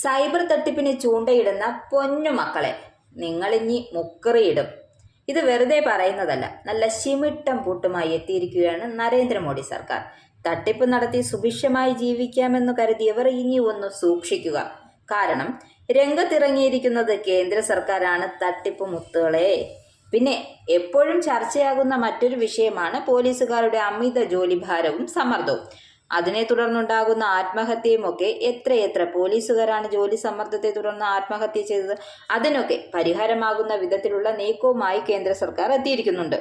Cyber തട്ടിപ്പിന് ചൂണ്ടയിടുന്ന പൊന്നു മക്കളെ, നിങ്ങളിഞ്ഞി മുക്കറിയിടും. ഇത് വെറുതെ പറയുന്നതല്ല, നല്ല ശിമിട്ടം പൂട്ടുമായി എത്തിയിരിക്കുകയാണ് നരേന്ദ്രമോദി സർക്കാർ. തട്ടിപ്പ് നടത്തി സുഭിക്ഷമായി ജീവിക്കാമെന്ന് കരുതിയവർ ഇനി ഒന്ന് സൂക്ഷിക്കുക. കാരണം രംഗത്തിറങ്ങിയിരിക്കുന്നത് കേന്ദ്ര സർക്കാരാണ് തട്ടിപ്പ് മുത്തുകളെ. പിന്നെ എപ്പോഴും ചർച്ചയാകുന്ന മറ്റൊരു വിഷയമാണ് പോലീസുകാരുടെ അമിത ജോലിഭാരവും സമ്മർദ്ദവും. അതിനെ തുടർന്നുണ്ടാകുന്ന ആത്മഹത്യയുമൊക്കെ എത്രയെത്ര പോലീസുകാരാണ് ജോലി സമ്മർദ്ദത്തെ തുടർന്ന് ആത്മഹത്യ ചെയ്തത്. അതിനൊക്കെ പരിഹാരമാകുന്ന വിധത്തിലുള്ള നീക്കവുമായി കേന്ദ്ര സർക്കാർ എത്തിയിരിക്കുന്നുണ്ട്.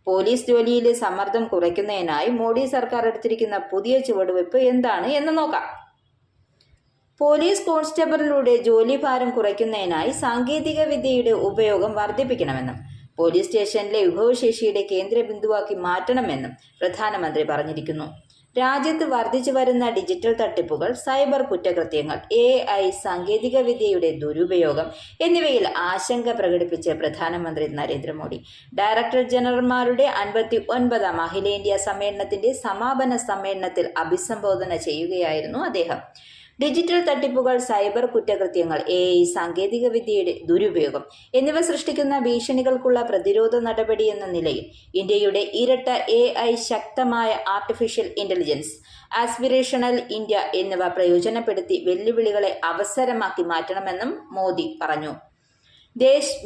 പോലീസ് ജോലിയിലെ സമ്മർദ്ദം കുറയ്ക്കുന്നതിനായി മോഡി സർക്കാർ എടുത്തിരിക്കുന്ന പുതിയ ചുവടുവയ്പ് എന്താണ് എന്ന് നോക്കാം. പോലീസ് കോൺസ്റ്റബിളിലൂടെ ജോലിഭാരം കുറയ്ക്കുന്നതിനായി സാങ്കേതിക വിദ്യയുടെ ഉപയോഗം വർദ്ധിപ്പിക്കണമെന്നും പോലീസ് സ്റ്റേഷനിലെ വിഭവശേഷിയുടെ കേന്ദ്ര ബിന്ദുവാക്കി മാറ്റണമെന്നും പ്രധാനമന്ത്രി പറഞ്ഞിരിക്കുന്നു. രാജ്യത്ത് വർദ്ധിച്ചു വരുന്ന ഡിജിറ്റൽ തട്ടിപ്പുകൾ, സൈബർ കുറ്റകൃത്യങ്ങൾ, AI സാങ്കേതിക വിദ്യയുടെ ദുരുപയോഗം എന്നിവയിൽ ആശങ്ക പ്രകടിപ്പിച്ച് പ്രധാനമന്ത്രി നരേന്ദ്രമോദി ഡയറക്ടർ ജനറൽമാരുടെ 59ാം അഖിലേന്ത്യാ സമ്മേളനത്തിന്റെ സമാപന സമ്മേളനത്തിൽ അഭിസംബോധന ചെയ്യുകയായിരുന്നു അദ്ദേഹം. ഡിജിറ്റൽ തട്ടിപ്പുകൾ, സൈബർ കുറ്റകൃത്യങ്ങൾ, AI സാങ്കേതിക വിദ്യയുടെ ദുരുപയോഗം എന്നിവ സൃഷ്ടിക്കുന്ന ഭീഷണികൾക്കുള്ള പ്രതിരോധ നടപടി എന്ന നിലയിൽ ഇന്ത്യയുടെ ഇരട്ട AI, ശക്തമായ ആർട്ടിഫിഷ്യൽ ഇന്റലിജൻസ്, ആസ്പിറേഷണൽ ഇന്ത്യ എന്നിവ പ്രയോജനപ്പെടുത്തി വെല്ലുവിളികളെ അവസരമാക്കി മാറ്റണമെന്നും മോദി പറഞ്ഞു.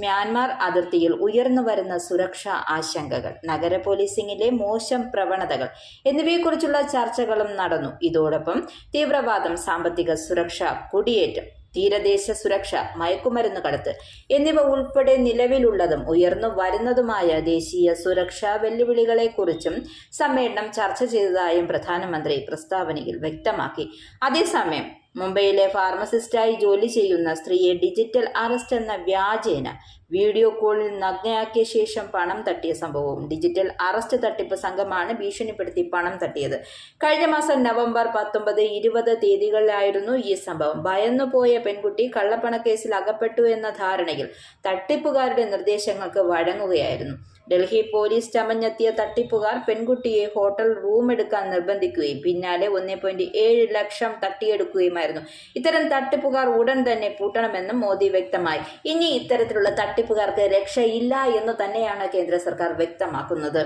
മ്യാൻമാർ അതിർത്തിയിൽ ഉയർന്നു വരുന്ന സുരക്ഷാ ആശങ്കകൾ, നഗര പോലീസിംഗിലെ മോശം പ്രവണതകൾ എന്നിവയെക്കുറിച്ചുള്ള ചർച്ചകളും നടന്നു. ഇതോടൊപ്പം തീവ്രവാദം, സാമ്പത്തിക സുരക്ഷ, കുടിയേറ്റം, തീരദേശ സുരക്ഷ, മയക്കുമരുന്ന് കടത്ത് എന്നിവ ഉൾപ്പെടെ നിലവിലുള്ളതും ഉയർന്നു വരുന്നതുമായ ദേശീയ സുരക്ഷാ വെല്ലുവിളികളെക്കുറിച്ചും സമ്മേളനം ചർച്ച ചെയ്തതായും പ്രധാനമന്ത്രി പ്രസ്താവനയിൽ വ്യക്തമാക്കി. അതേസമയം മുംബൈയിലെ ഫാർമസിസ്റ്റായി ജോലി ചെയ്യുന്ന സ്ത്രീയെ ഡിജിറ്റൽ അറസ്റ്റ് എന്ന വ്യാജേന വീഡിയോ കോളിൽ നഗ്നയാക്കിയ ശേഷം പണം തട്ടിയ സംഭവവും ഡിജിറ്റൽ അറസ്റ്റ് തട്ടിപ്പ് സംഘമാണ് ഭീഷണിപ്പെടുത്തി പണം തട്ടിയത്. കഴിഞ്ഞ മാസം നവംബർ 19, 20 തീയതികളിലായിരുന്നു ഈ സംഭവം. ഭയന്നുപോയ പെൺകുട്ടി കള്ളപ്പണക്കേസിൽ അകപ്പെട്ടു എന്ന ധാരണയിൽ തട്ടിപ്പുകാരുടെ നിർദ്ദേശങ്ങൾക്ക് വഴങ്ങുകയായിരുന്നു. ഡൽഹി പോലീസ് ചമഞ്ഞെത്തിയ തട്ടിപ്പുകാർ പെൺകുട്ടിയെ ഹോട്ടൽ റൂം എടുക്കാൻ നിർബന്ധിക്കുകയും പിന്നാലെ 1.7 ലക്ഷം തട്ടിയെടുക്കുകയുമായിരുന്നു. ഇത്തരം തട്ടിപ്പുകാർ ഉടൻ തന്നെ പൂട്ടണമെന്നും മോദി വ്യക്തമായി. ഇനി ഇത്തരത്തിലുള്ള തട്ടിപ്പുകാർക്ക് രക്ഷയില്ല എന്ന് തന്നെയാണ് കേന്ദ്ര സർക്കാർ വ്യക്തമാക്കുന്നത്.